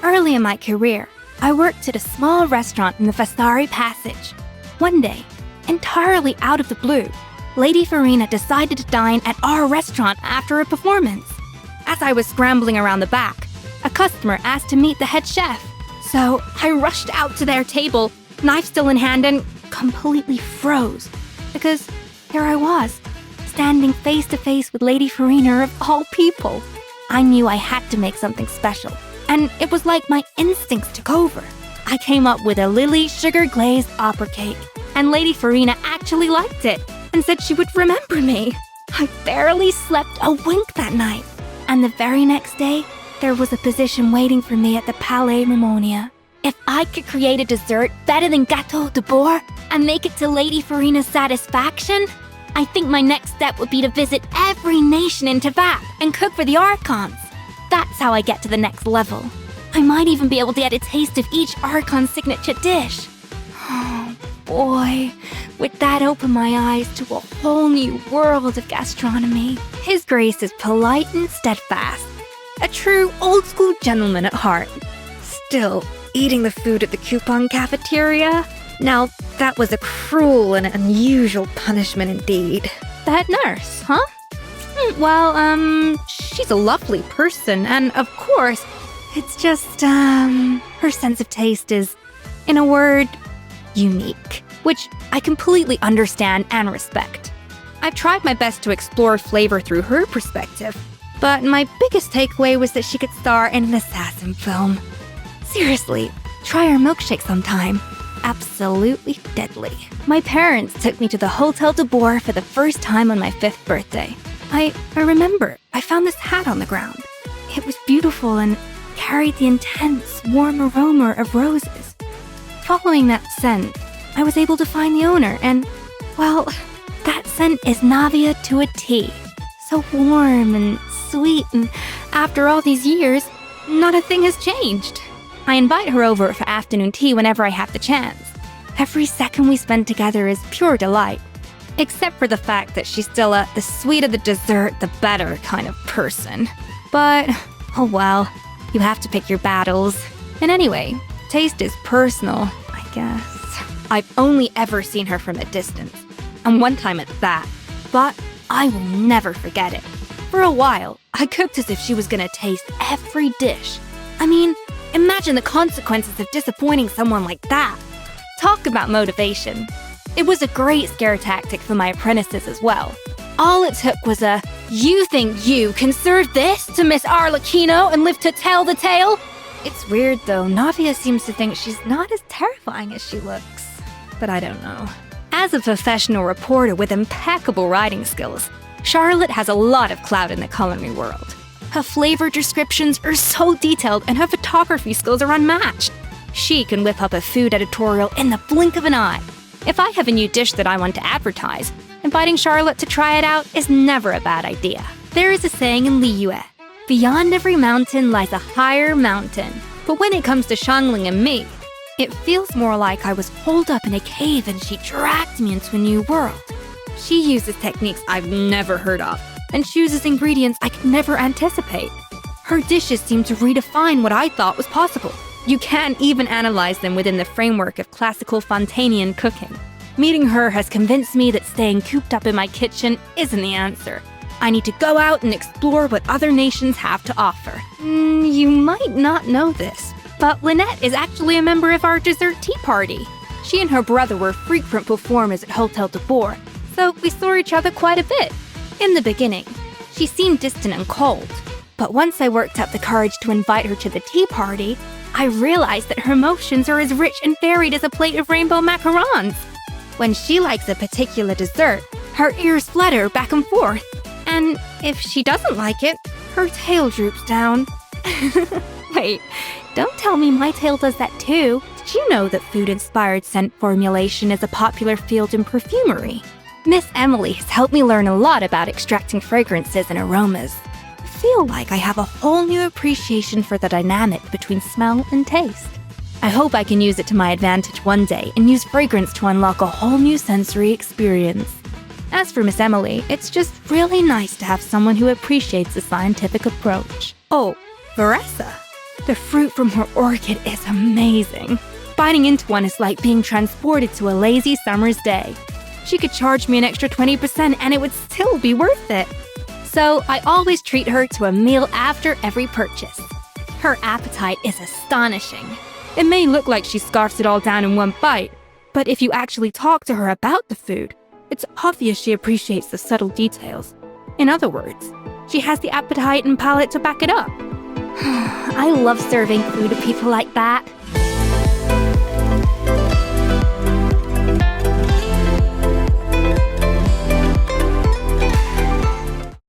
Early in my career, I worked at a small restaurant in the Vasari Passage. One day, entirely out of the blue, Lady Furina decided to dine at our restaurant after a performance. As I was scrambling around the back, a customer asked to meet the head chef. So I rushed out to their table, knife still in hand, and completely froze. Because here I was, standing face to face with Lady Furina of all people. I knew I had to make something special, and it was like my instincts took over. I came up with a lily sugar-glazed opera cake, and Lady Furina actually liked it and said she would remember me. I barely slept a wink that night, and the very next day, there was a position waiting for me at the Palais Ramonia. If I could create a dessert better than Gâteau de Bourg and make it to Lady Furina's satisfaction, I think my next step would be to visit every nation in Teyvat and cook for the Archons. That's how I get to the next level. I might even be able to get a taste of each Archon's signature dish. Oh boy, would that open my eyes to a whole new world of gastronomy. His Grace is polite and steadfast. A true old-school gentleman at heart. Still, eating the food at the coupon cafeteria? Now, that was a cruel and unusual punishment indeed. The head nurse, huh? She's a lovely person, and of course, it's just, her sense of taste is, in a word, unique, which I completely understand and respect. I've tried my best to explore flavor through her perspective, but my biggest takeaway was that she could star in an assassin film. Seriously, try her milkshake sometime. Absolutely deadly. My parents took me to the Hôtel de Bourg for the first time on my 5th birthday. I remember I found this hat on the ground. It was beautiful and carried the intense, warm aroma of roses. Following that scent, I was able to find the owner and, well, that scent is Navia to a T. So warm and sweet, and after all these years, not a thing has changed. I invite her over for afternoon tea whenever I have the chance. Every second we spend together is pure delight. Except for the fact that she's still the sweeter the dessert, the better kind of person. But, oh well, you have to pick your battles. And anyway, taste is personal, I guess. I've only ever seen her from a distance, and one time at that. But I will never forget it. For a while, I cooked as if she was gonna taste every dish. I mean, imagine the consequences of disappointing someone like that. Talk about motivation. It was a great scare tactic for my apprentices as well. All it took was a, "You think you can serve this to Miss Arlecchino and live to tell the tale?" It's weird though, Navia seems to think she's not as terrifying as she looks. But I don't know. As a professional reporter with impeccable writing skills, Charlotte has a lot of clout in the culinary world. Her flavor descriptions are so detailed and her photography skills are unmatched. She can whip up a food editorial in the blink of an eye. If I have a new dish that I want to advertise, inviting Charlotte to try it out is never a bad idea. There is a saying in Liyue, "Beyond every mountain lies a higher mountain." But when it comes to Xiangling and me, it feels more like I was holed up in a cave and she dragged me into a new world. She uses techniques I've never heard of and chooses ingredients I could never anticipate. Her dishes seem to redefine what I thought was possible. You can't even analyze them within the framework of classical Fontanian cooking. Meeting her has convinced me that staying cooped up in my kitchen isn't the answer. I need to go out and explore what other nations have to offer. You might not know this, but Lynette is actually a member of our dessert tea party. She and her brother were frequent performers at Hôtel de Bourg, so we saw each other quite a bit. In the beginning, she seemed distant and cold, but once I worked up the courage to invite her to the tea party, I realized that her emotions are as rich and varied as a plate of rainbow macarons. When she likes a particular dessert, her ears flutter back and forth. And if she doesn't like it, her tail droops down. Wait, don't tell me my tail does that too. Did you know that food-inspired scent formulation is a popular field in perfumery? Miss Emilie has helped me learn a lot about extracting fragrances and aromas. I feel like I have a whole new appreciation for the dynamic between smell and taste. I hope I can use it to my advantage one day and use fragrance to unlock a whole new sensory experience. As for Miss Emilie, it's just really nice to have someone who appreciates the scientific approach. Oh, Varesa. The fruit from her orchid is amazing. Biting into one is like being transported to a lazy summer's day. She could charge me an extra 20% and it would still be worth it. So I always treat her to a meal after every purchase. Her appetite is astonishing. It may look like she scarfs it all down in one bite, but if you actually talk to her about the food, it's obvious she appreciates the subtle details. In other words, she has the appetite and palate to back it up. I love serving food to people like that.